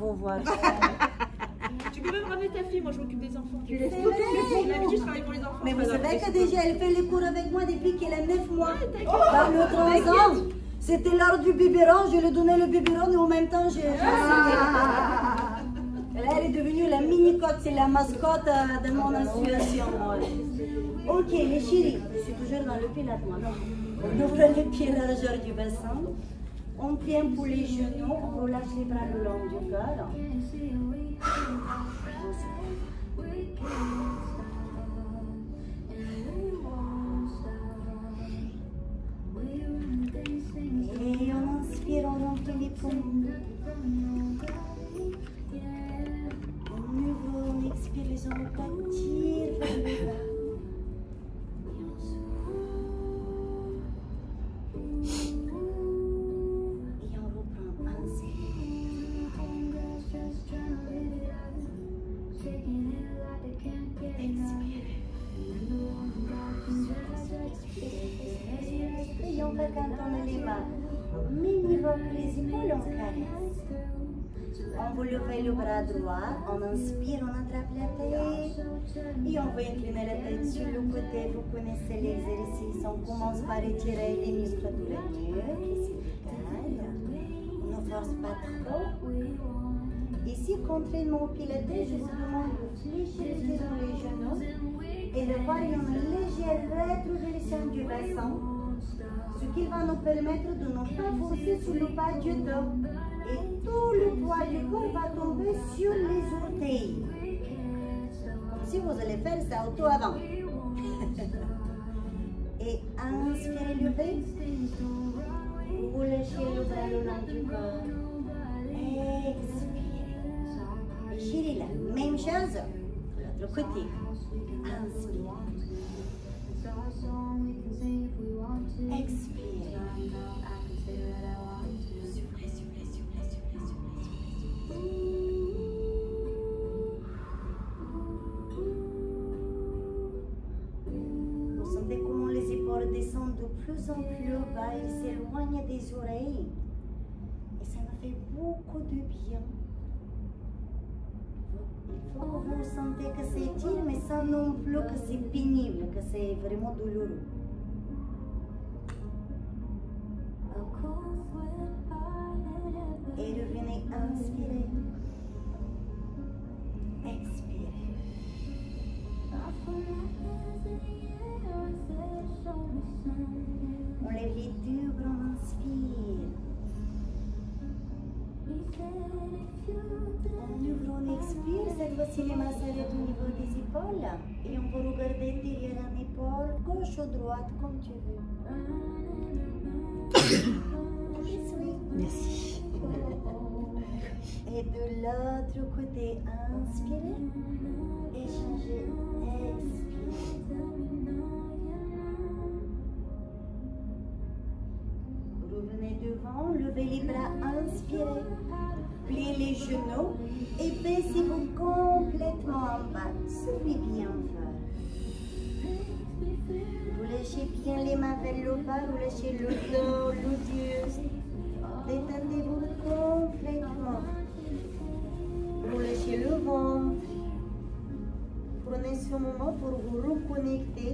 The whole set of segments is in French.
va voir. Tu peux même ramener ta fille, moi je m'occupe des enfants. Tu laisses je travaille pour les enfants. Mais vous savez que déjà elle fait les cours avec moi depuis qu'elle a 9 mois. Dans le 3 ans, c'était l'heure du biberon, je lui donnais le biberon et en même temps je Là, elle est devenue la mini-cote, c'est la mascotte de mon association. Ok, les chéris, je suis toujours dans le pilote, moi. On ouvre les pieds largeur du bassin. On tient pour les genoux, on relâche les bras le long du corps. Et on inspire, on remplit les poumons. On ouvre, on expire, les omoplates tirent vers le bas. Et on reprend, inspire. Et on va quand on a les mains mini-voque les épaules, on caresse. On va lever le bras droit, on inspire, on attrape la tête et on va incliner la tête sur le côté. Vous connaissez l'exercice, on commence par étirer les muscles de la nuque, les cervicales. On ne force pas trop. Ici, contrairement au pilates, je vous demande de fléchir les genoux et de voir une légère rétroversion du bassin, ce qui va nous permettre de ne pas forcer sur le bas du dos. Et tout le poids du corps va tomber sur les orteils. Comme si vous allez faire ça auto avant. Et inspirez, levez. Vous lâchez le bras le long du corps. Expirez. Chérie, la même chose de l'autre côté. Inspirez. Expirez. Vous sentez comment les épaules descendent de plus en plus bas, ils s'éloignent des oreilles. Et ça me fait beaucoup de bien. Il faut que vous sentez que c'est utile, mais sans non plus que c'est pénible, que c'est vraiment douloureux. Et revenez, inspirez. Expirez. On lève les deux bras, on inspire. On ouvre, on expire. Cette fois-ci, les mains s'arrêtent au niveau des épaules. Et on va regarder derrière un épaule, gauche ou droite, comme tu veux. Merci. Et de l'autre côté, inspirez. Échangez, expirez. Revenez devant, levez les bras, inspirez. Pliez les genoux et baissez-vous complètement en bas. Soulevez bien fort. Vous lâchez bien les mains vers le bas, vous lâchez le dos, le buste. Détendez-vous complètement. Vous lâchez le ventre. Prenez ce moment pour vous reconnecter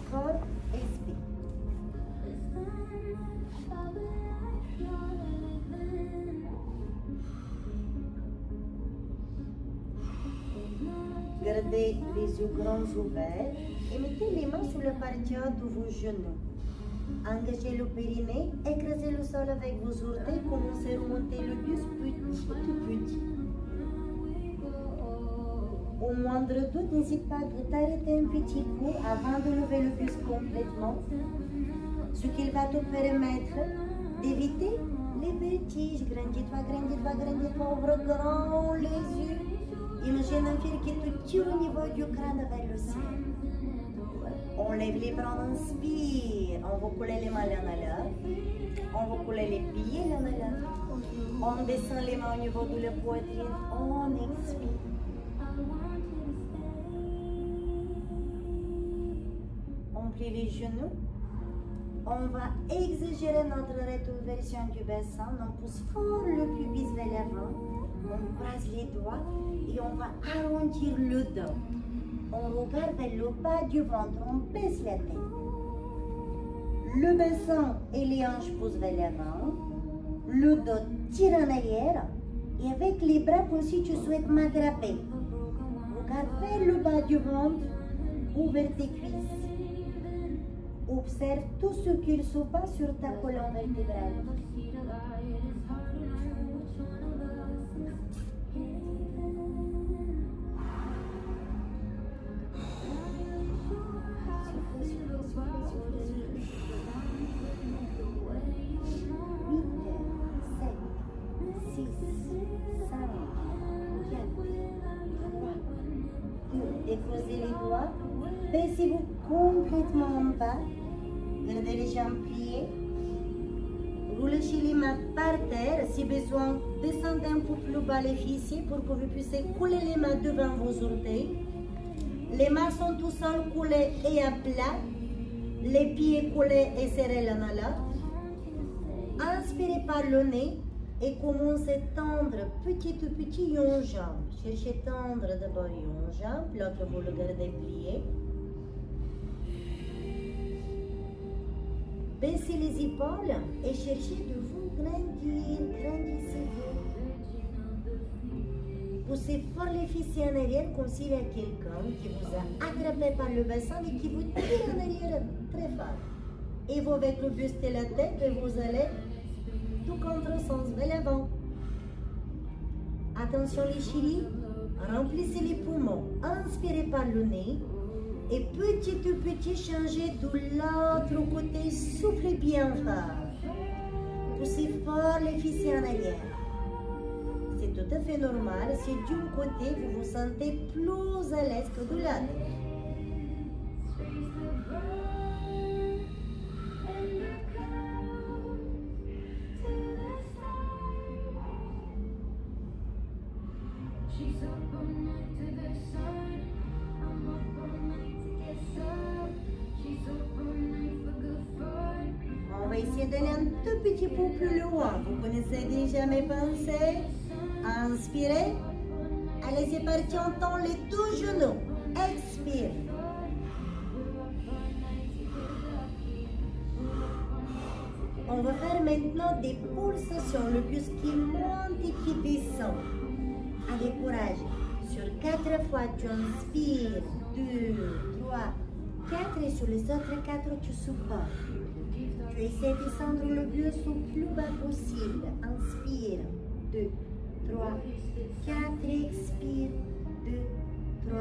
corps et esprit. Gardez les yeux grands ouverts et mettez les mains sur le partie haute de vos genoux. Engagez le périnée, écrasez le sol avec vos orteils, commencez à remonter le buste petit. Au moindre doute, n'hésitez pas à t'arrêter un petit coup avant de lever le buste complètement, ce qui va te permettre d'éviter les vertiges. Grandis-toi, ouvre grand les yeux. Imagine un fil qui te tire au niveau du crâne vers le ciel. On lève les bras, on inspire. On va coller les mains l'un à l'autre. On va coller les pieds l'un à l'autre. On descend les mains au niveau de la poitrine. On expire. On plie les genoux. On va exagérer notre rétroversion du bassin. On pousse fort le pubis vers l'avant. On croise les doigts et on va arrondir le dos. On regarde vers le bas du ventre. On baisse la tête. Le bassin et les hanches poussent vers l'avant. Le dos tire en arrière. Et avec les bras comme si tu souhaites m'attraper. Regarde vers le bas du ventre. Ouvre tes cuisses. Observe tout ce qu'il se passe sur ta colonne vertébrale. Décroisez les doigts, baissez-vous complètement en bas, gardez les jambes pliées, roulez les mains par terre, si besoin, descendez un peu plus bas les fessiers pour que vous puissiez couler les mains devant vos orteils. Les mains sont tout seuls coulées et à plat, les pieds coulés et serrés l'un à l'autre. Inspirez par le nez et commencez à tendre petit à petit une jambe. Cherchez à tendre d'abord une jambe, l'autre vous le gardez plié. Baissez les épaules et cherchez de vous grandir, grandissez-vous. Poussez fort les fessiers en arrière comme s'il y a quelqu'un qui vous a attrapé par le bassin et qui vous tire en arrière très fort. Et vous avec le buste et la tête, et vous allez tout contre-sens vers l'avant. Attention les chéris, remplissez les poumons, inspirez par le nez et petit à petit changez de l'autre côté, soufflez bien fort. Poussez fort les fessiers en arrière. C'est tout à fait normal si d'un côté vous vous sentez plus à l'aise que de l'autre. On va essayer d'aller un tout petit peu plus loin. Vous connaissez déjà mes pensées. Inspirez. Allez, c'est parti, on tend les deux genoux. Expire. On va faire maintenant des pulsations, le buste qui monte et qui descend. Avec courage. Sur 4 fois, tu inspires. 2, 3, 4 et sur les autres 4, tu supportes. Tu essaies de descendre le buste au plus bas possible. Inspire. 2, 3, 4, expire. 2, 3,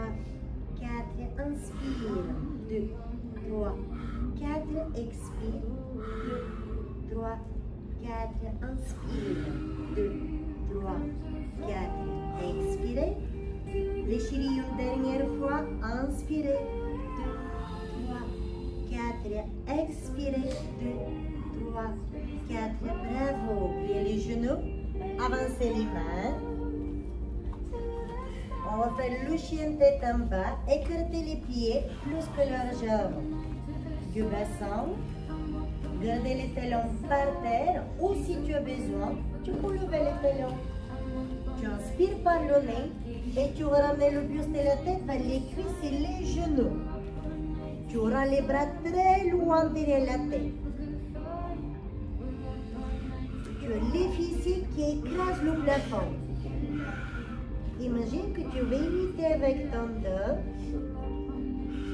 4, inspire. 2, 3, 4, expire. 2, 3, 4, inspire. 2, 3, 4, expirez. Les chéris, une dernière fois, inspirez. 2, 3, 4, expirez. 2, 3, 4, bravo. Pliez les genoux, avancez les mains. On va faire le chien tête en bas, écartez les pieds plus que largeur du bassin. Gardez les talons par terre ou si tu as besoin, tu peux lever les talons. Tu inspires par le nez et tu vas ramener le buste et la tête vers les cuisses et les genoux. Tu auras les bras très loin derrière la tête. Tu as les fessiers qui écrasent le plafond. Imagine que tu veux imiter avec ton dos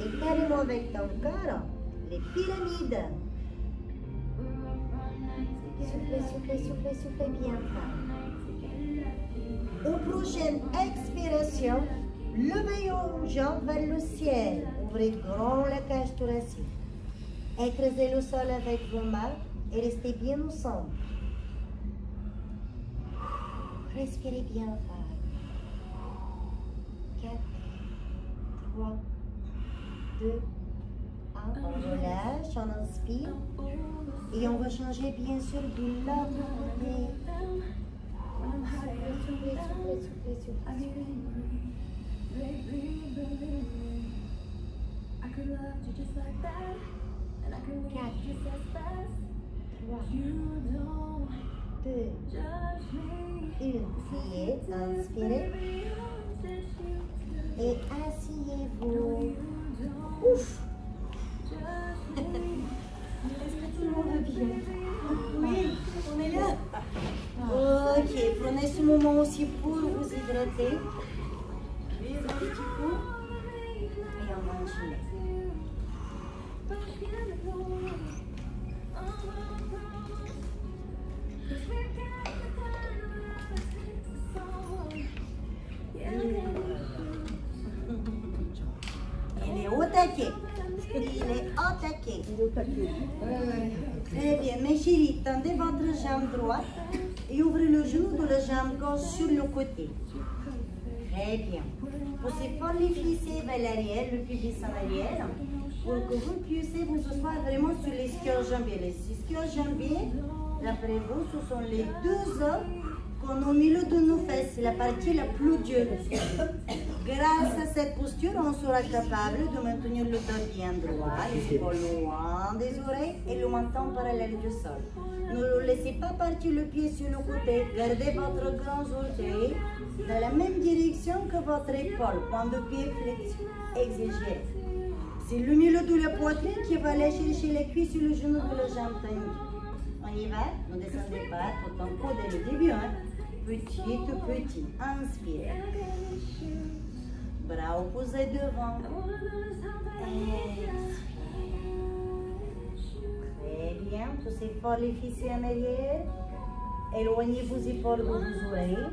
et carrément avec ton corps les pyramides. Soufflez, soufflez, soufflez, soufflez bien fort. Aux prochaines expirations, levez vos jambes vers le ciel. Ouvrez grand la cage thoracique. Écrasez le sol avec vos mains et restez bien au centre. Respirez bien fort. 4, 3, 2, 1. On relâche, on inspire. Et on va changer bien sûr de l'autre côté. Soufflez, soufflez, soufflez, soufflez. 4, 3, 2, 1. Pliez, inspirez. Et asseyez-vous. Ouf! Est-ce que tout le monde va bien? Oui, on est là. Ok, prenez ce moment aussi pour vous hydrater. Buvez un petit coup. Et on va enchaîner. Il est au taquet. Il est au taquet. Très bien. Mes chéris, tendez votre jambe droite et ouvrez le genou de la jambe gauche sur le côté. Très bien. Poussez fort les fessiers vers l'arrière, le pubis en arrière, pour que vous puissiez vous asseoir vraiment sur les ischio-jambiers. Les ischio-jambiers, d'après vous, ce sont les deux os qu'on a au milieu de nos fesses. C'est la partie la plus dure. Grâce à cette posture, on sera capable de maintenir le dos bien droit, les épaules loin des oreilles et le menton parallèle du sol. Ne laissez pas partir le pied sur le côté. Gardez votre grand orteil dans la même direction que votre épaule. Point de pied flexion, exigé. C'est le milieu de la poitrine qui va aller chercher les cuisses sur le genou de la jambe tendue. On y va? Ne descendez pas tout en coup dès le début. Hein? Petit, tout petit. Inspire. Bras opposés devant. Expire. Très bien. Poussez fort les fessiers en arrière. Éloignez vos épaules de vos oreilles.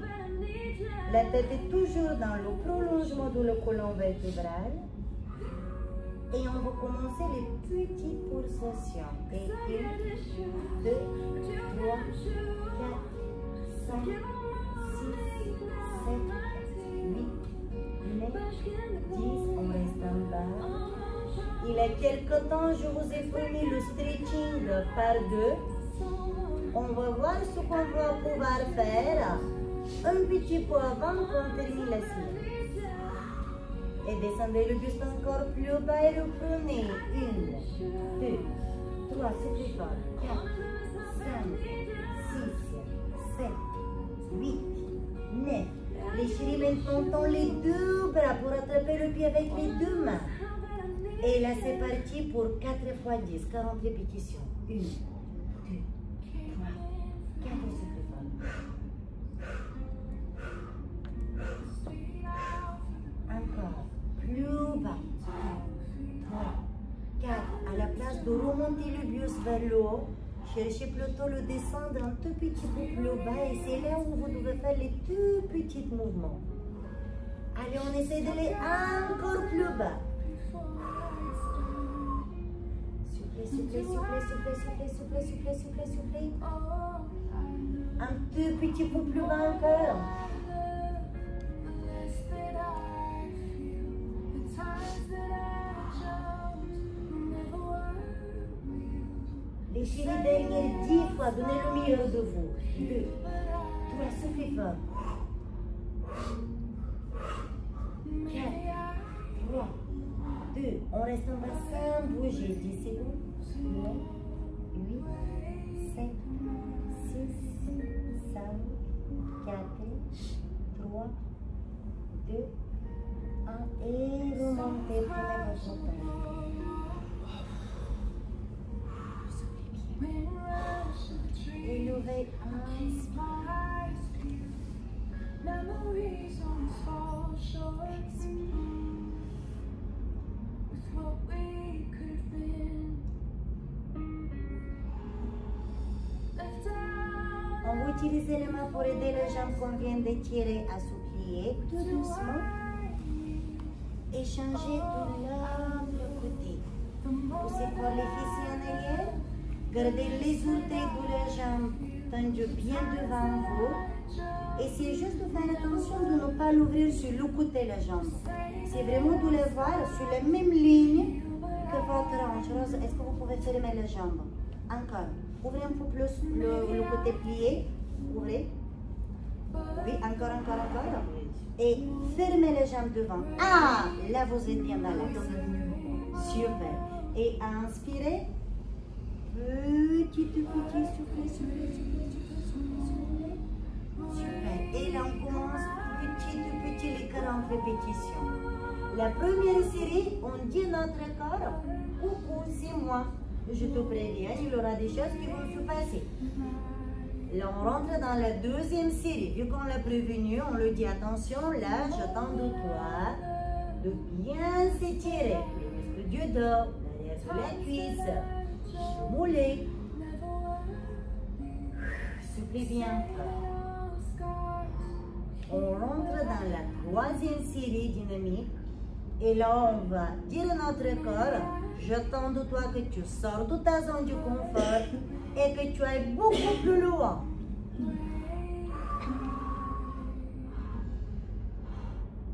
La tête est toujours dans le prolongement de la colonne vertébrale. Et on va commencer les petites pulsations. Et 1, 2, 3, 4, 5, 6, 7, 8, 9, 10. On reste en bas. Il y a quelques temps, je vous ai promis le stretching par deux. On va voir ce qu'on va pouvoir faire un petit peu avant qu'on termine la série. Et descendez le buste encore plus bas et reprenez. 1, 2, 3, c'est plus fort. 4, 5, 6, 7, 8, 9. Les chéris, maintenant, tend les deux bras pour attraper le pied avec les deux mains. Et là, c'est parti pour 4 fois 10, 40 répétitions. 1, 2, 3, 4, c'est plus fort. Encore. Plus bas. 3, 4. À la place de remonter le buste vers le haut, cherchez plutôt le descendre un tout petit peu plus bas et c'est là où vous devez faire les tout petits mouvements. Allez, on essaie d'aller encore plus bas. Soufflez, soufflez, soufflez, soufflez, soufflez, soufflez, soufflez, soufflez, soufflez. Un tout petit peu plus bas encore. Les chéris derrière 10 fois, donnez le meilleur de vous. 2, 3, soufflez fort. 4, 3, 2, on reste en bas sans bouger. 10 secondes. 9, 8, 7, 6, 5, 4, 3, 2, 1. Et remontez, prenez votre temps. Élevez, on va utiliser les mains pour aider les jambes qu'on vient d'étirer à s'oublier tout doucement et changer de l'autre côté. Poussez fort les fessiers en arrière. Gardez les orteils de la jambe tendus bien devant vous. Essayez juste de faire attention de ne pas l'ouvrir sur le côté de la jambe. C'est vraiment de les voir sur la même ligne que votre hanche. Rose, est-ce que vous pouvez fermer la jambe? Encore. Ouvrez un peu plus le côté plié. Ouvrez. Oui, encore. Et fermez les jambes devant. Ah, là vous êtes bien dans l'axe. Super. Et inspirez. Petit, souffle. Super. Et là, on commence petit, les 40 répétitions. La première série, on dit notre corps, coucou, c'est moi. Je te préviens, il y aura des choses qui vont se passer. Là, on rentre dans la deuxième série. Vu qu'on l'a prévenu, on lui dit attention, là, j'attends de toi de bien s'étirer. Le muscle du dos, derrière sous la cuisse, le mollet. Soufflez bien. On rentre dans la troisième série dynamique. Et là, on va dire à notre corps, j'attends de toi que tu sors de ta zone de confort et que tu ailles beaucoup plus loin.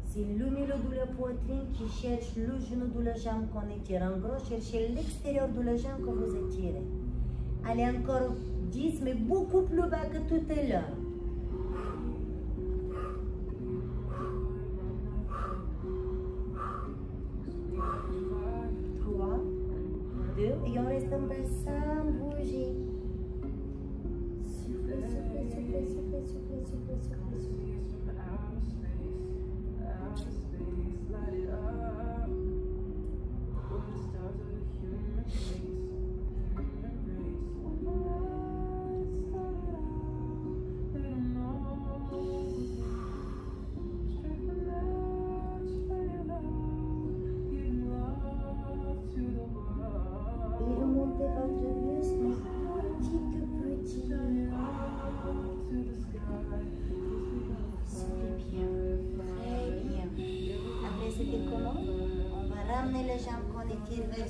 C'est le milieu de la poitrine qui cherche le genou de la jambe qu'on étire. En gros, cherchez l'extérieur de la jambe que vous étirez. Allez encore 10, mais beaucoup plus bas que tout à l'heure. 3, 2, et on reste en bas sans bouger. Soufflez.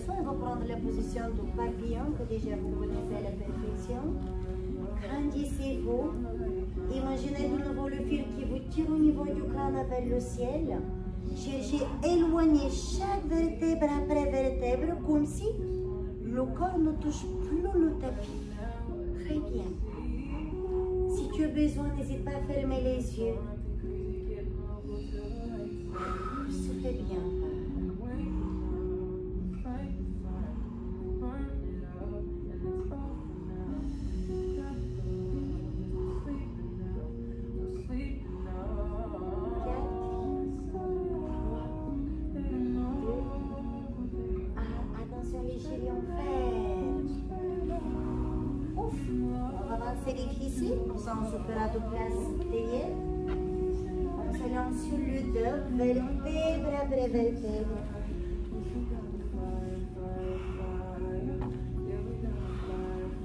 On va prendre la position du papillon que déjà vous connaissez à la perfection. Grandissez-vous. Imaginez de nouveau le fil qui vous tire au niveau du crâne vers le ciel. Cherchez à éloigner chaque vertèbre après vertèbre comme si le corps ne touche plus le tapis. Très bien. Si tu as besoin, n'hésite pas à fermer les yeux. Soufflez bien. On se fera de place derrière. On se lance sur le dos, vertèbre après vertèbre.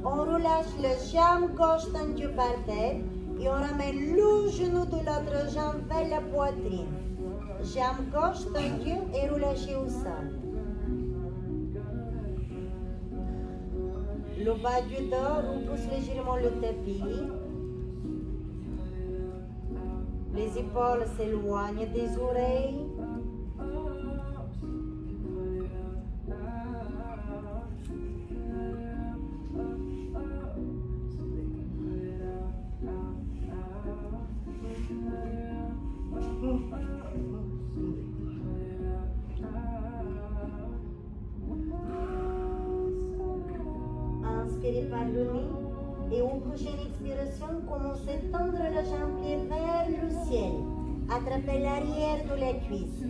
On relâche la jambe gauche tendue par terre et on ramène le genou de l'autre jambe vers la poitrine. Jambe gauche tendue et relâchée au sol. Le bas du dos repousse légèrement le tapis. Les épaules s'éloignent des oreilles. Inspirez par le nez. Et aux prochaines expirations, commencez à tendre la jambe vers le ciel. Attrapez l'arrière de la cuisse.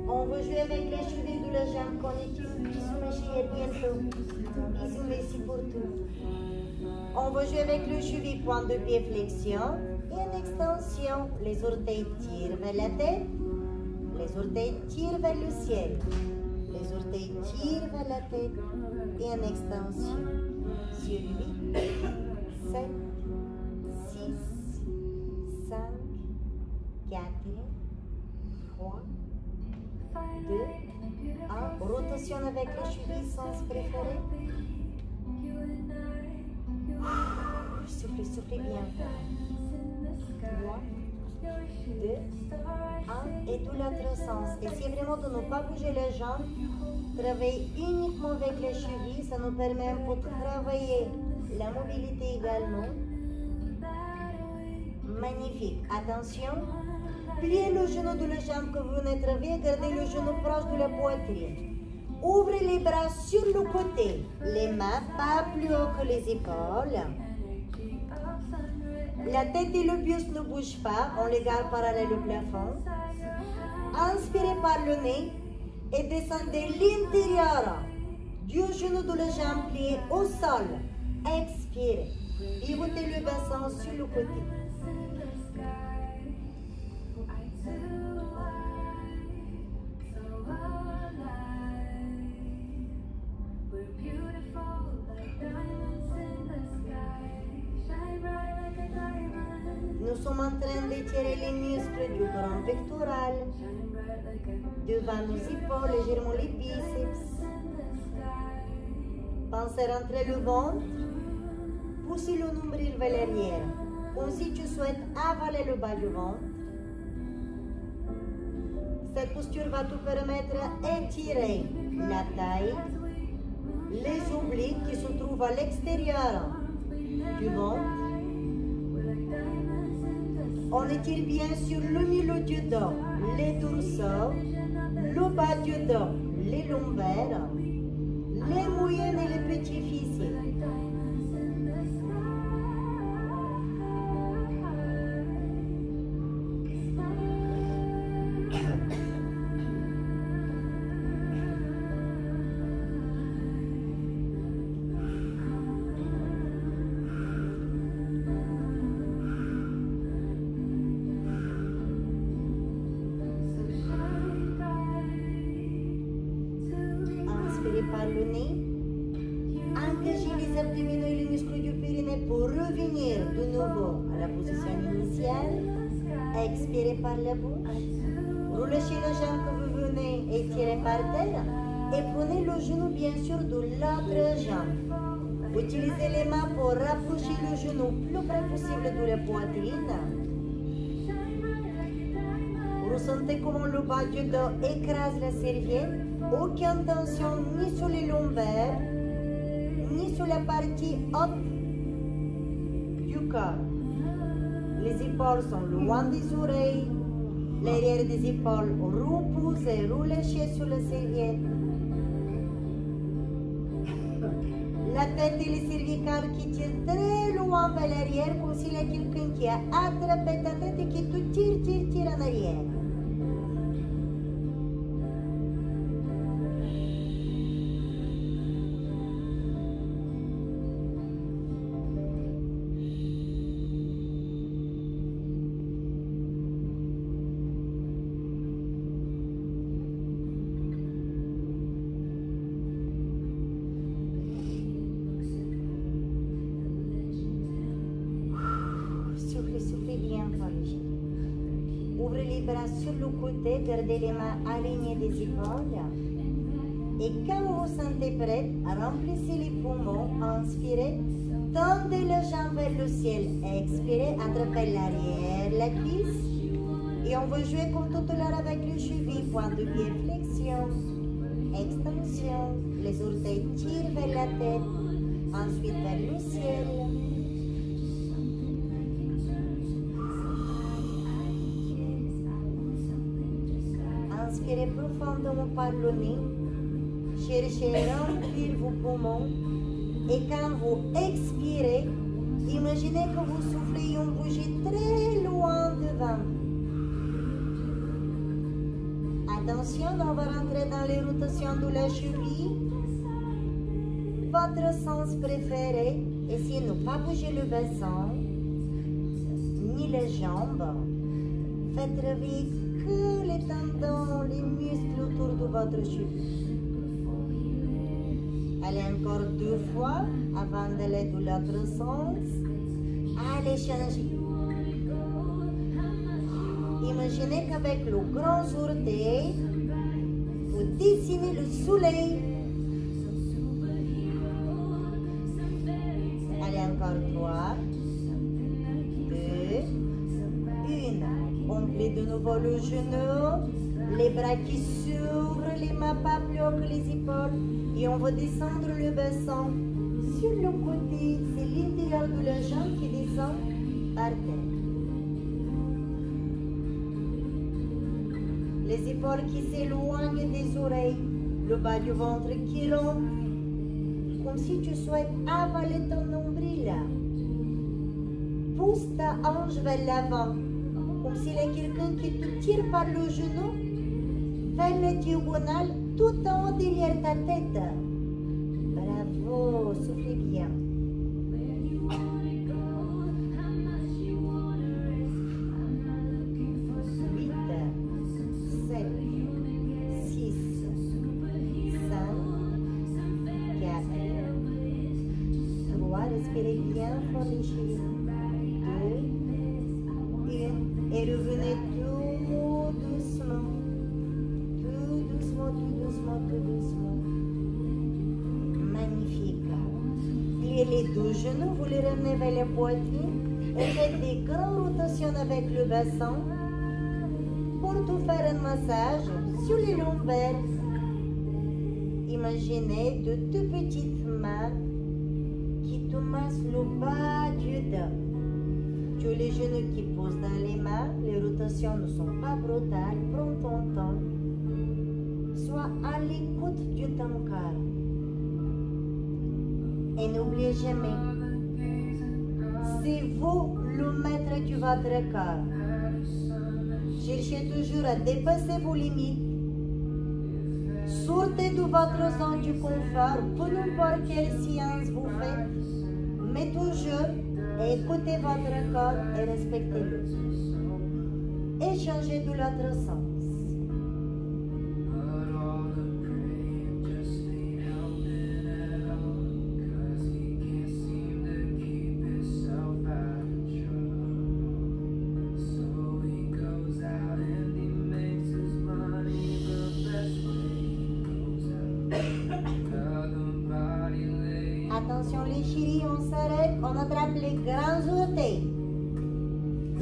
On va jouer avec les chevilles de la jambe qu'on utilise. Bisous mes chéris, à bientôt. Bisous, merci pour tout. On va jouer avec le cheville, point de pied, flexion et en extension. Les orteils tirent vers la tête. Les orteils tirent vers le ciel. Les orteils tirent vers la tête et en extension. Sur 8, 7, 6, 5, 4, 3, 2, 1. Rotation avec les chevilles, sens préféré. Soufflez bien. 3, 2, 1. Et tout l'autre sens. Essayez vraiment de ne pas bouger les jambes. Travailler uniquement avec les chevilles, ça nous permet de travailler la mobilité également. Magnifique. Attention, pliez le genou de la jambe que vous venez de travailler, gardez le genou proche de la poitrine. Ouvrez les bras sur le côté, les mains pas plus haut que les épaules. La tête et le buste ne bougent pas, on les garde parallèles au plafond. Inspirez par le nez et descendez l'intérieur du genou de la jambe pliée au sol. Expirez. Pivotez le bassin sur le côté. Nous sommes en train d'étirer les muscles du grand pectoral, devant nos épaules, légèrement les biceps. Pensez à rentrer le ventre, poussez le nombril vers l'arrière, comme si tu souhaites avaler le bas du ventre. Cette posture va te permettre d'étirer la taille, les obliques qui se trouvent à l'extérieur du ventre. On étire bien sûr le milieu du dos, les dorsaux, le bas du dos, les lombaires, les moyennes et les petits fessiers. Par le nez, engagez les abdominaux et les muscles du périnée pour revenir de nouveau à la position initiale. Expirez par la bouche. Relâchez la jambe que vous venez et tirez par terre. Et prenez le genou bien sûr de l'autre jambe. Utilisez les mains pour rapprocher le genou le plus près possible de la poitrine. Ressentez comment le bas du dos écrase la serviette. Aucune tension ni sur les lombaires, ni sur la partie haute du corps. Les épaules sont loin des oreilles. L'arrière des épaules repose et relâché sur la serviette. La tête et les cervicales qui tirent très loin vers l'arrière, comme s'il y a quelqu'un qui a attrapé ta tête et qui te tire en arrière. Soufflez bien fort. Ouvrez les bras sur le côté, gardez les mains alignées des épaules. Et quand vous vous sentez prête, remplissez les poumons, inspirez, tendez la jambe vers le ciel, expirez, attrapez l'arrière, la cuisse. Et on va jouer comme tout à l'heure avec les chevilles, point de pied, flexion, extension, les orteils tirent vers la tête, ensuite vers le ciel. Inspirez profondément par le nez. Cherchez à remplir vos poumons. Et quand vous expirez, imaginez que vous soufflez une bougie très loin devant. Attention, on va rentrer dans les rotations de la cheville. Votre sens préféré. Essayez de ne pas bouger le bassin, ni les jambes. Faites réveiller que les tendons, les muscles autour de votre cheville. Allez encore 2 fois avant d'aller de l'autre sens. Allez changer. Imaginez qu'avec le grand orteil, vous dessinez le soleil. Allez encore 3, 2, 1. On plie de nouveau le genou, les bras qui s'ouvrent, les mains pas plus haut que les épaules. Et on va descendre le bassin sur le côté. C'est l'intérieur de la jambe qui descend par terre. Les épaules qui s'éloignent des oreilles, le bas du ventre qui rentre, comme si tu souhaites avaler ton nombril. Pousse ta hanche vers l'avant, comme s'il y a quelqu'un qui te tire par le genou vers le diagonale tout en haut derrière ta tête. Bravo, soufflez bien. 3, respirez bien fort les chéris. 2, 1, et revenez tout doucement. Tout doucement, tout doucement, tout doucement. Magnifique. Pliez les deux genoux, vous les ramenez vers la poitrine et faites des grandes rotations avec le bassin pour tout faire un massage sur les lombaires. Imaginez de toutes petites mains qui te massent le bas du dos. Tu as les genoux qui posent dans les mains, les rotations ne sont pas brutales, prends ton temps. Sois à l'écoute de ton corps. Et n'oubliez jamais, c'est vous le maître de votre corps. Cherchez toujours à dépasser vos limites. Sortez de votre zone du confort, peu n'importe quelle séance vous faites, mais toujours écoutez votre corps et respectez-le. Et changez de l'autre sens. Attention les chéris, on s'arrête, on attrape les grands orteils.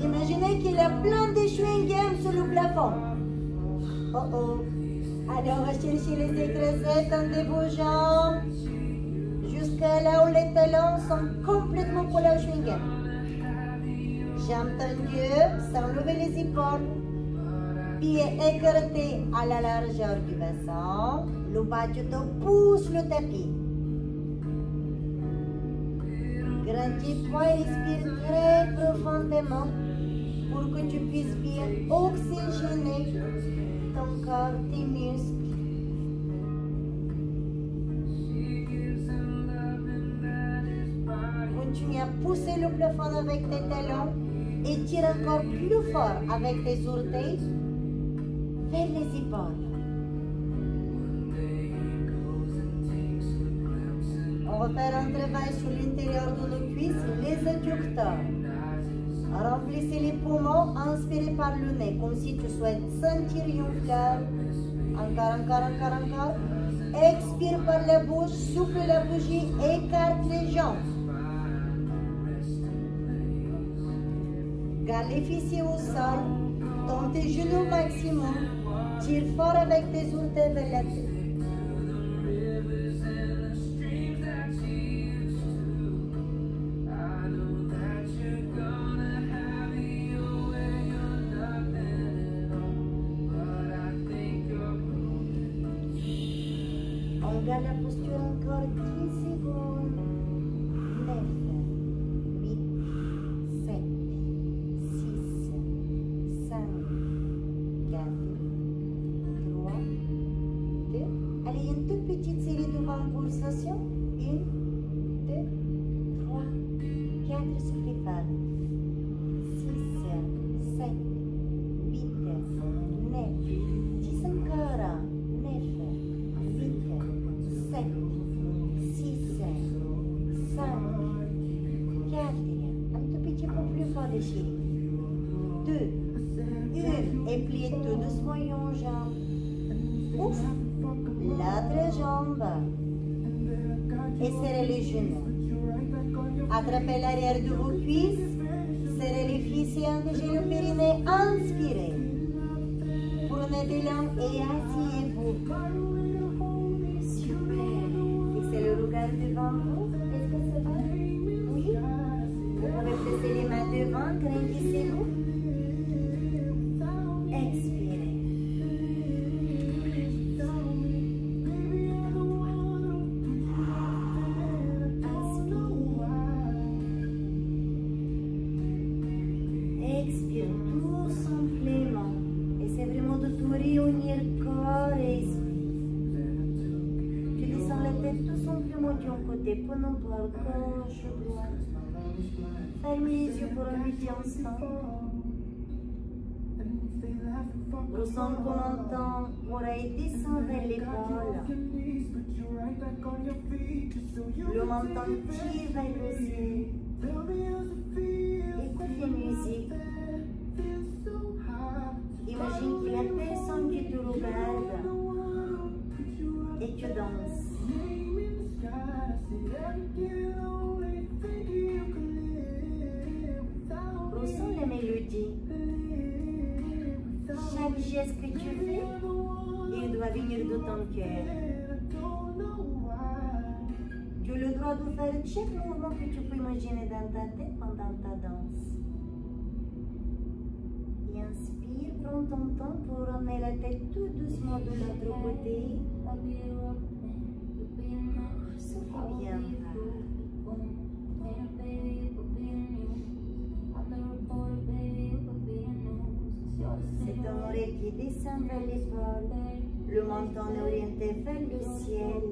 Imaginez qu'il y a plein de chewing-gum sur le plafond. Oh oh. Alors on va chercher les écrasés, tendez vos jambes. Jusqu'à là où les talons sont complètement collés au chewing-gum. Jambes tendues, sans lever les épaules. Pieds écartés à la largeur du bassin. Le bas du dos pousse le tapis. Grandis-toi et respire très profondément pour que tu puisses bien oxygéner ton corps, tes muscles. Continue à pousser le plafond avec tes talons et tire encore plus fort avec tes orteils vers les épaules. On va faire un travail sur l'intérieur de nos cuisses, les adducteurs. Remplissez les poumons, inspirez par le nez, comme si tu souhaites sentir une fleur. Encore, encore, encore, encore. Expire par la bouche, souffle la bougie, écarte les jambes. Garde les fessiers au sol, tends tes genoux au maximum, tire fort avec tes orteils vers la tête. On garde la posture encore 10 secondes. 9, 8, 7, 6, 5, 4, 3, 2. Allez, une toute petite série de pulsations. 1, 2, 3, 4, soufflez fort. 6, 7, 8, 9, 10 encore. 9, 7, 6, 5, 4, un tout petit peu plus fort les chéris. 2, 1, et pliez tout doucement une jambe. Ouf, l'autre jambe. Et serrez les genoux. Attrapez l'arrière de vos cuisses. Serrez les fessiers, engagez le périnée. Inspirez. Prenez de l'élan et asseyez-vous. C'est le regard devant vous. Est-ce que ça va? Oui. Vous pouvez placer les mains devant, grandissez-vous. Expirez. expire tout simplement. Essaie vraiment de tout réunir corps et esprit. Tu descends la tête tout simplement d'un côté, prenons par gauche, droite. Ferme les yeux pour un petit instant. Ressens comment ton oreille descend vers l'épaule. Le menton tire vers le ciel. Écoute les musiques. Imagine qu'il y a personne qui te regarde et tu danses. Ressens les mélodies. Chaque geste que tu fais, il doit venir de ton cœur. Tu as le droit de faire chaque mouvement que tu peux imaginer dans ta tête pendant ta danse. Et inspire, prends ton temps pour ramener la tête tout doucement de l'autre côté. Souffle bien. C'est ton oreille qui descend vers l'épaule, le menton est orienté vers le ciel.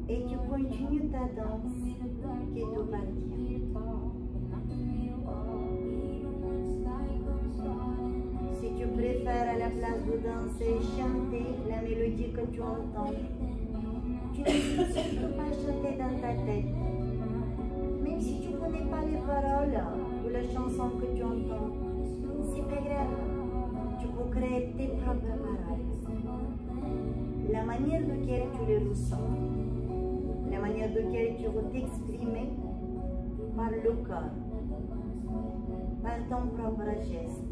Et tu continues ta danse qui t'appartient. Si tu préfères à la place de danser, chanter la mélodie que tu entends, tu ne peux surtout pas chanter dans ta tête. Même si tu ne connais pas les paroles ou la chanson que tu entends, c'est pas grave. Tu peux créer tes propres paroles. La manière de laquelle tu les ressens, la manière de laquelle tu veux t'exprimer par le corps, par ton propre geste.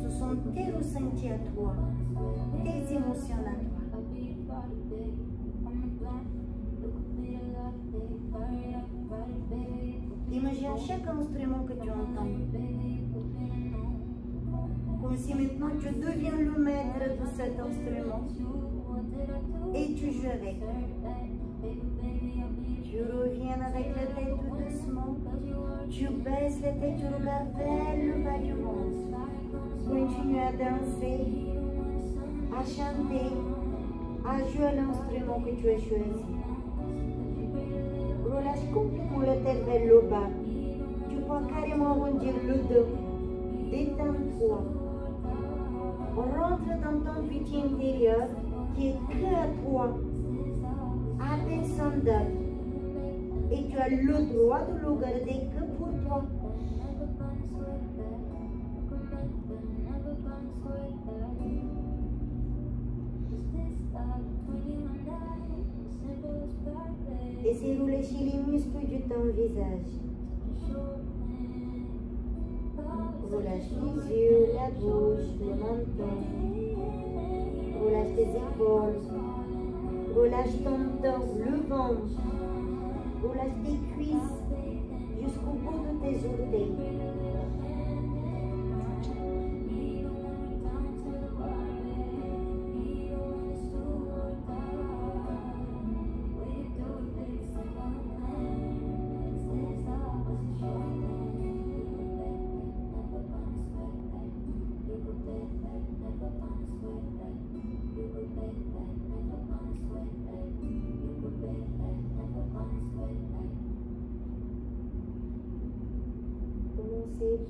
Ce sont tes ressentis à toi, tes émotions à toi. Imagine chaque instrument que tu entends. Comme si maintenant tu deviens le maître de cet instrument et tu joues avec. Tu reviens avec la tête tout doucement. Tu baisses la tête, tu regardes vers le bas du ventre. Continue à danser, à chanter, à jouer à l'instrument que tu as choisi. Relâche complètement la tête vers le bas. Tu peux carrément arrondir le dos. Détends-toi. Rentre dans ton petit intérieur qui est que à toi, à personne d'autre. Et tu as le droit de le garder que pour toi. Essaie de relâcher les muscles de ton visage. Relâche les yeux, la bouche, le menton. Relâche tes épaules. Relâche ton dos, le ventre. Relâche tes cuisses jusqu'au bout de tes orteils.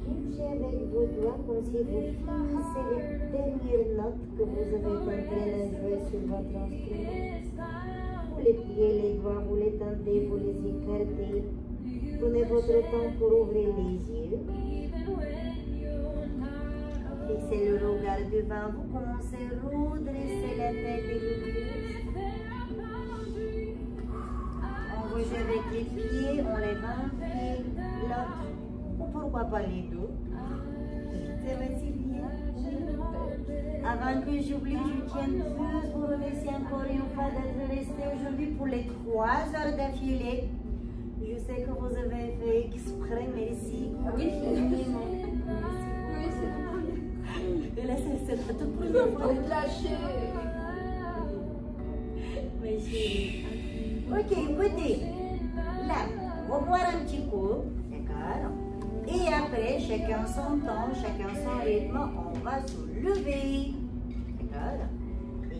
Bougez avec vos doigts comme si vous finissez les dernières notes que vous avez en train de jouer sur votre instrument. Vous les pliez, les doigts, vous les tendez, vous les écartez. Prenez votre temps pour ouvrir les yeux. Fixez le regard devant vous, commencez à redresser la tête et le cul. On bouge avec les pieds, on lève un pied, l'autre. Pourquoi pas les deux? C'est vrai, Sylvia. Avant que j'oublie, je tiens juste vous remercier encore une fois d'être resté aujourd'hui pour les 3 heures d'affilée. Je sais que vous avez fait exprès, merci infiniment. Oui, c'est bon. Et là, c'est la toute première fois. Faut te lâcher. Mais chérie. Ok, écoutez. Là, on va boire un petit coup. D'accord? chacun son temps, chacun son rythme, on va se lever. D'accord?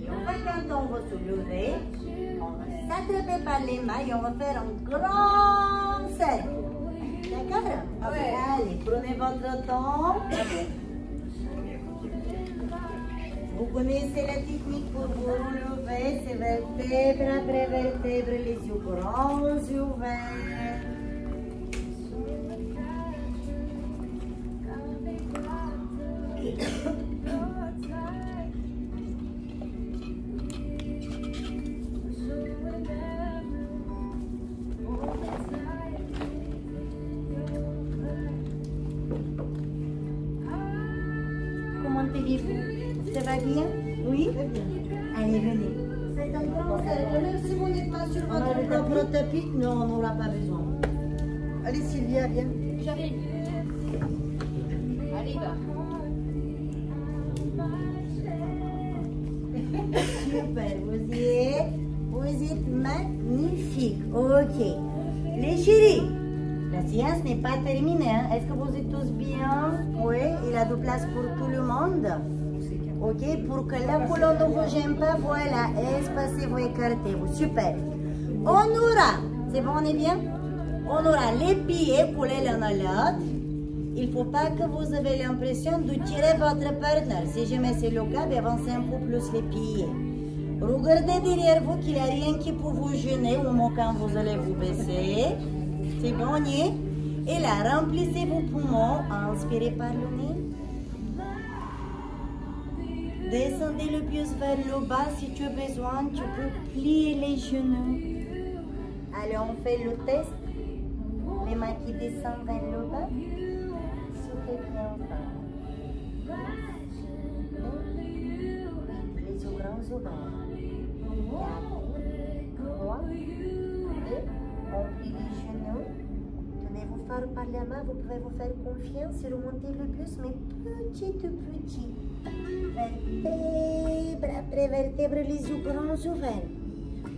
Et quand on va se lever, on va s'attraper par les mains et on va faire un grand cercle. D'accord? Ouais. Allez, prenez votre temps. Vous connaissez la technique pour vous relever, c'est vertèbre après vertèbre, les yeux grands ouverts. Comment allez-vous? Ça va bien? Oui? Très bien. Allez, venez. C'est un grand cercle. Même si vous n'êtes pas sur votre propre tapis, nous, on n'aura pas besoin. Allez, Sylvia, viens. J'arrive. Arrive. Super, vous êtes magnifique. Ok. Les chéris, la séance n'est pas terminée. Hein? Est-ce que vous êtes tous bien? Oui, il a de place pour tout le monde. Ok, pour que la colonne ne vous gêne pas, voilà, espacez-vous, écartez-vous. Super. On aura, c'est bon, on est bien? On aura les pieds collés l'un à l'autre. Il ne faut pas que vous ayez l'impression de tirer votre partenaire. Si jamais c'est le cas, avancez un peu plus les pieds. Regardez derrière vous qu'il n'y a rien qui peut vous gêner au moment quand vous allez vous baisser. C'est bon, et là, remplissez vos poumons. Inspirez par le nez. Descendez le pied vers le bas. Si tu as besoin, tu peux plier les genoux. Allez, on fait le test. Les mains qui descendent vers le bas. Soufflez bien fort. Les yeux grands ouverts. 3, 2, on plie les genoux. Tenez-vous fort par la main. Vous pouvez vous faire confiance et remonter le buste, mais petit. Vertèbre après vertèbre, les yeux grands ouverts.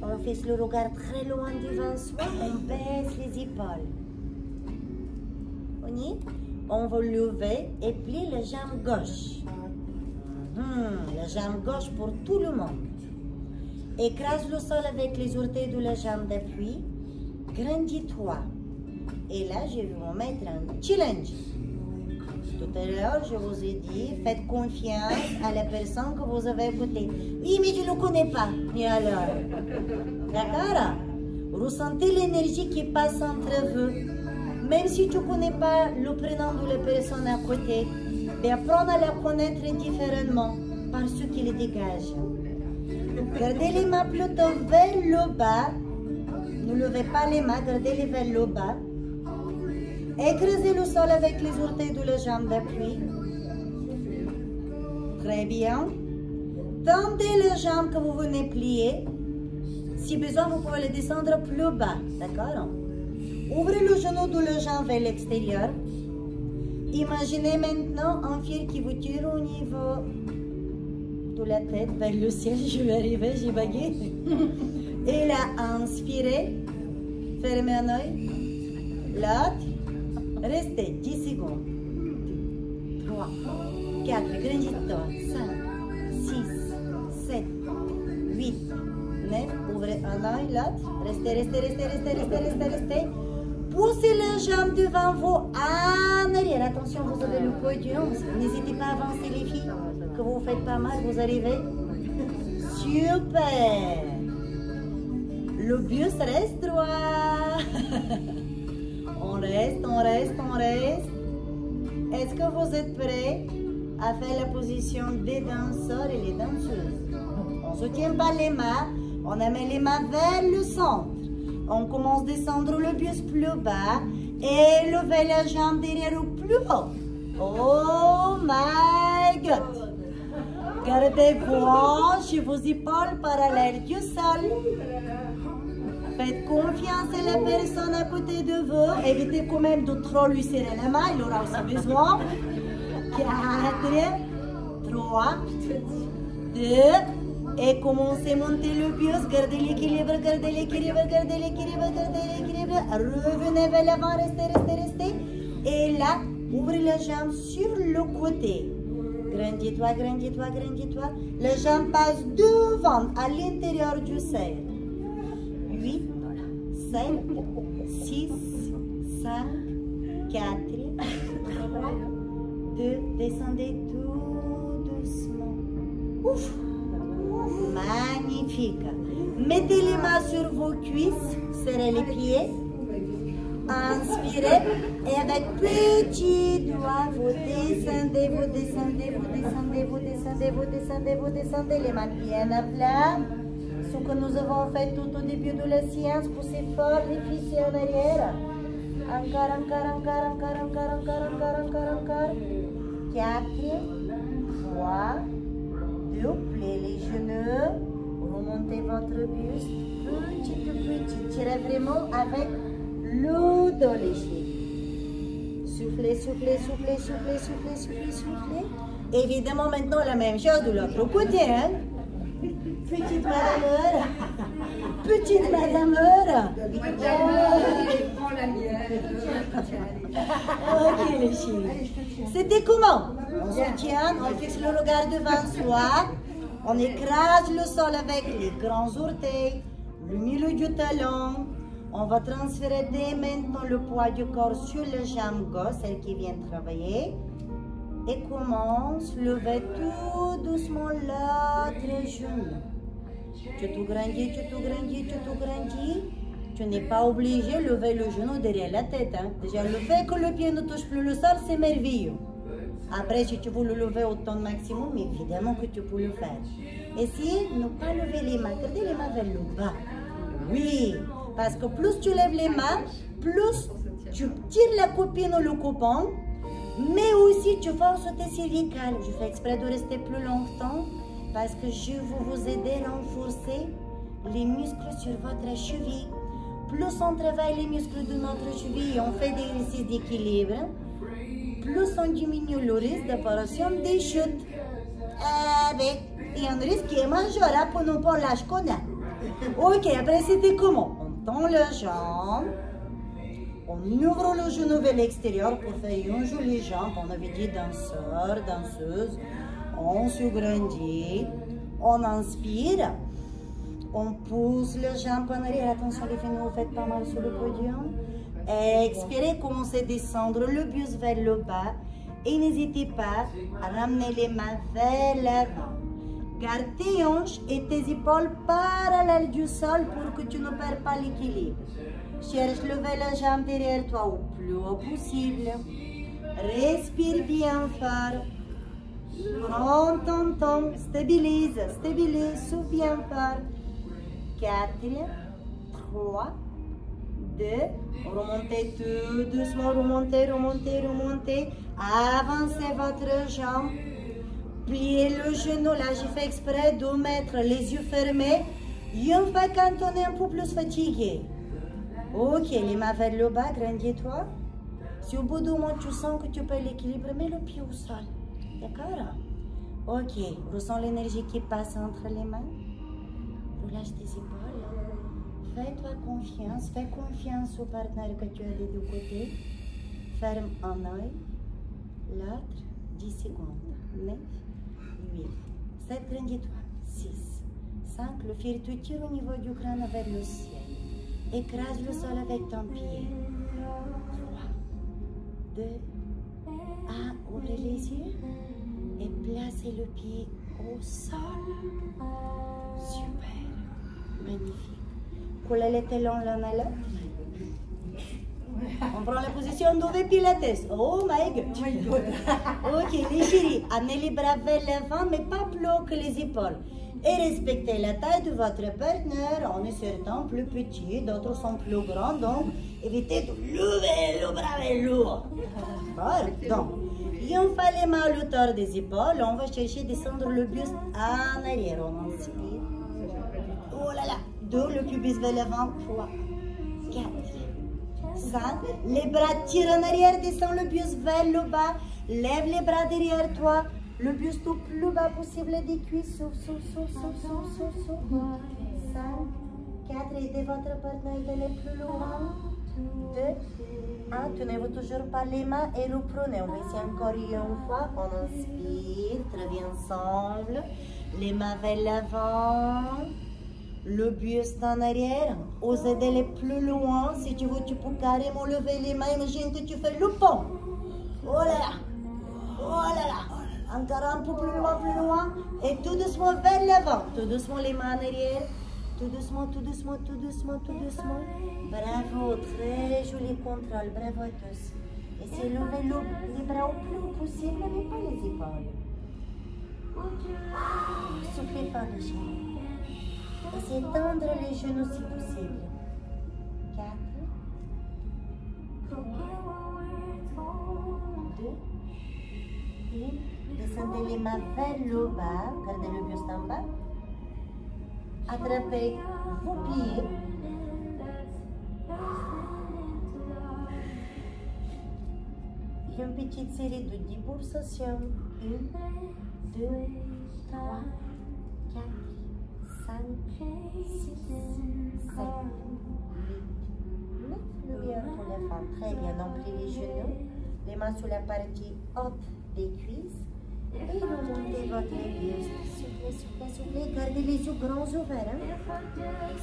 On fixe le regard très loin devant soi, on baisse les épaules. On va lever et plier la jambe gauche. La jambe gauche pour tout le monde. Écrase le sol avec les orteils de la jambe d'appui. Grandis-toi. Et là, je vais vous mettre un challenge. Tout à l'heure, je vous ai dit, faites confiance à la personne que vous avez écoutée. Oui, mais je ne le connais pas. Et alors? D'accord? Ressentez l'énergie qui passe entre vous. Même si tu ne connais pas le prénom de la personne à côté, apprends à la connaître différemment par ce qui les dégage. Gardez les mains plutôt vers le bas. Ne levez pas les mains, gardez-les vers le bas. Écrasez le sol avec les orteils de la jambe d'appui. Très bien. Tendez les jambes que vous venez plier. Si besoin, vous pouvez les descendre plus bas. D'accord? Ouvrez le genou de la jambe vers l'extérieur. Imaginez maintenant un fil qui vous tire au niveau de la tête vers le ciel. Je vais arriver, j'ai bagué. Et là, inspirez. Fermez un œil. L'autre. Restez 10 secondes. 3, 4, grandis-toi. 5, 6, 7, 8, 9. Ouvrez un œil, l'autre. Restez. Poussez la jambe devant vous en arrière. Attention, vous avez le podium. N'hésitez pas à avancer les filles. Que vous ne faites pas mal, vous arrivez. Super. Le buste reste droit. On reste. Est-ce que vous êtes prêts à faire la position des danseurs et les danseuses? On ne se tient pas les mains, on amène les mains vers le centre. On commence à descendre le buste plus bas et lever la jambe derrière ou plus haut. Oh my God! Gardez vos hanches et vos épaules parallèles du sol. Faites confiance à la personne à côté de vous. Évitez quand même de trop lui serrer la main, il aura aussi besoin. 4, 3, 2, et commencez à monter le buste. Gardez l'équilibre. Revenez vers l'avant, restez. Et là, Ouvre les jambes sur le côté. Grandis-toi, grandis-toi, grandis-toi. Les jambes passent devant, à l'intérieur du cercle. 8, 7, 6, 5, 4, 3, 2. Descendez tout doucement. Ouf! Magnifique. Mettez les mains sur vos cuisses, serrez les pieds. Inspirez et avec petits doigts, vous descendez, vous descendez, vous descendez, vous descendez, vous descendez, vous descendez, les mains bien à plat. Ce que nous avons fait tout au début de la séance, poussez fort les fessiers en arrière. Encore, encore, encore, encore, encore, encore, encore, encore, encore. 4, 3, 2, pliez les genoux, remontez votre buste, petit, tirez vraiment avec le dos léger. Soufflez, soufflez, soufflez, soufflez, soufflez, soufflez, soufflez. Évidemment, maintenant, la même chose de l'autre côté, hein. Petite madame heure. Petite madame heure. Ok, les chéris. C'était comment? On se tient, on fixe le regard devant soi. On écrase le sol avec les grands orteils, le milieu du talon. On va transférer dès maintenant le poids du corps sur les jambes gauche, celle qui vient travailler. Et commence, levez tout doucement l'autre genou. Tu te grandis, tu te grandis, tu te grandis. Tu n'es pas obligé de lever le genou derrière la tête. Hein. Déjà, le fait que le pied ne touche plus le sol, c'est merveilleux. Après, si tu veux le lever au temps maximum, évidemment que tu peux le faire. Essayez de ne pas lever les mains, gardez les mains vers le bas. Oui, parce que plus tu lèves les mains, plus tu tires la copine ou le copain, mais aussi tu forces tes cervicales. Je fais exprès de rester plus longtemps parce que je veux vous aider à renforcer les muscles sur votre cheville. Plus on travaille les muscles de notre cheville et on fait des exercices d'équilibre, plus on diminue le risque d'apparition des chutes. Avec un risque qui est majeur pour nous pour l'âge qu'on a. Ok, après c'était comment? On tend les jambes, on ouvre le genou vers l'extérieur pour faire une jolie jambe. On avait dit danseur, danseuse. On se grandit, on inspire, on pousse les jambes en arrière. Attention les filles, vous faites pas mal sur le podium. Expirez, commencez à descendre le buste vers le bas et n'hésitez pas à ramener les mains vers l'avant. Garde tes hanches et tes épaules parallèles du sol pour que tu ne perds pas l'équilibre. Cherche à lever la jambe derrière toi au plus haut possible. Respire bien fort. Prends ton temps. Stabilise, stabilise, souffle bien fort. 4, 3, 2, remontez tout doucement, remontez, remontez, remontez. Avancez votre jambe. Pliez le genou, là j'ai fait exprès de mettre les yeux fermés. Une fois quand on est un peu plus fatigué. Ok, les mains vers le bas, grandis-toi. Si au bout du moment tu sens que tu perds l'équilibre, mets le pied au sol. D'accord? Ok, ressens l'énergie qui passe entre les mains. Relâche tes épaules. Fais-toi confiance, fais confiance au partenaire que tu as des deux côtés. Ferme un œil, l'autre, 10 secondes. 9, 8, 7, grandis-toi. 6, 5, le fil tu tires au niveau du crâne vers le ciel. Écrase le sol avec ton pied. 3, 2, 1, ouvrez les yeux et placez le pied au sol. Super, magnifique. Coulez les talons l'un à l'autre. On prend la position d'ouvrir pilates. Oh my god. Ok, les chéris, amenez les bras vers l'avant, mais pas plus haut que les épaules. Et respectez la taille de votre partenaire. On est certains plus petits, d'autres sont plus grands, donc évitez de lever le bras vers le haut. Donc, on fait les mains à l'auteur des épaules. On va chercher à descendre le buste en arrière. On inspire. Oh là là. 2, le pubis vers l'avant. 3, 4. 5, les bras tirent en arrière, descend le buste vers le bas, lève les bras derrière toi, le buste au plus bas possible des cuisses, souffle, souffle, souffle, souffle, souffle, souffle. 5, 4, aidez votre partenaire d'aller plus loin. 2, Hein, tenez-vous toujours par les mains et reprenez. On va essayer encore une fois. On inspire, très bien ensemble. Les mains vers l'avant. Le buste en arrière. Osez d'aller plus loin. Si tu veux, tu peux carrément lever les mains. Imagine que tu fais le pont. Oh là là. Oh là là. Encore un peu plus loin. Et tout doucement vers l'avant. Tout doucement les mains en arrière. Tout doucement, tout doucement, tout doucement, tout doucement. Bravo, très joli contrôle. Bravo à tous. Essayez de lever les bras au plus possible, mais pas les épaules. Soufflez fort les genoux. Essayez de tendre les genoux si possible. 4. 2. 1. Descendez les mains vers le bas. Gardez le buste en bas. Attrapez vos pieds. Et une petite série de 10 pulsations. 1, 2, 3, 4, 5, 6, 7, 8, 9. Le bien pour la femme. Très bien. Donc, pliez les genoux. Les mains sur la partie haute des cuisses. Et remontez votre buste. Soufflez, soufflez, soufflez. Gardez les yeux grands ouverts. Hein?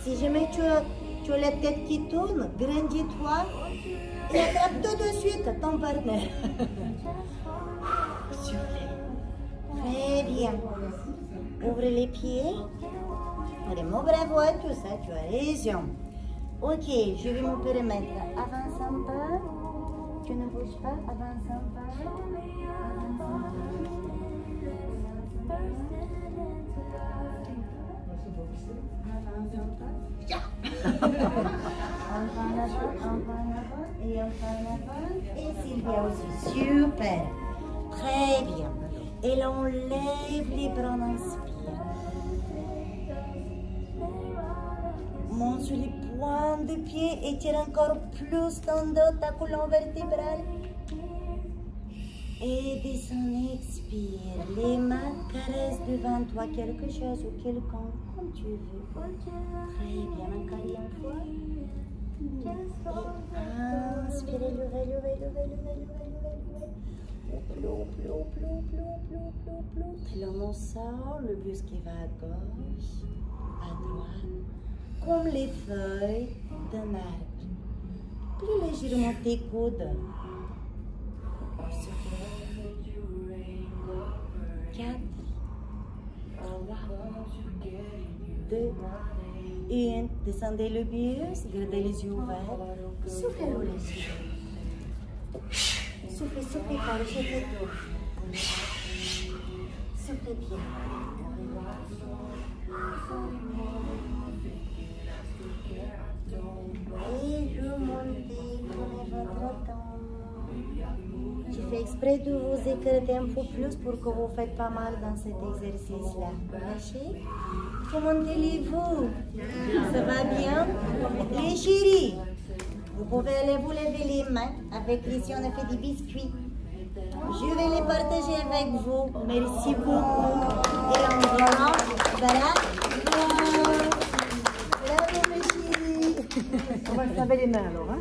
Si jamais tu as la tête qui tourne, grandis-toi et attrape tout de suite ton partenaire. Soufflez. Très bien. Ouvrez les pieds. Vraiment bravo à tous. Hein? Tu as raison. Ok, je vais me permettre. Avance un peu. Tu ne bouges pas. Avance un peu. Avance un peu. Et Sylvia aussi, super, très bien. Et là on lève les bras, on inspire. Monte sur les pointes de pied et tire encore plus ton dos, ta colonne vertébrale. Et descends, expire. Les mains caressent devant toi quelque chose ou quelqu'un, comme tu veux. Très bien, encore une fois. Et inspirez, levez. Puis là, on sort le buste qui va à gauche, à droite, comme les feuilles d'un arbre. Plie légèrement tes coudes. 4, 3, 2, 1. Descendez le buste, gardez les yeux ouverts. Soufflez-le léger. Soufflez fort, jetez tout. Soufflez bien. Et remontez, prenez votre temps. Je fais exprès de vous écarter un peu plus pour que vous ne faites pas mal dans cet exercice-là. Lâchez. Comment allez-vous? Ça va bien? Les chéris, vous pouvez aller vous lever les mains. Avec ici, on a fait des biscuits. Je vais les partager avec vous. Merci beaucoup. Et on va bravo mes chéris. On va se laver les mains alors. Hein?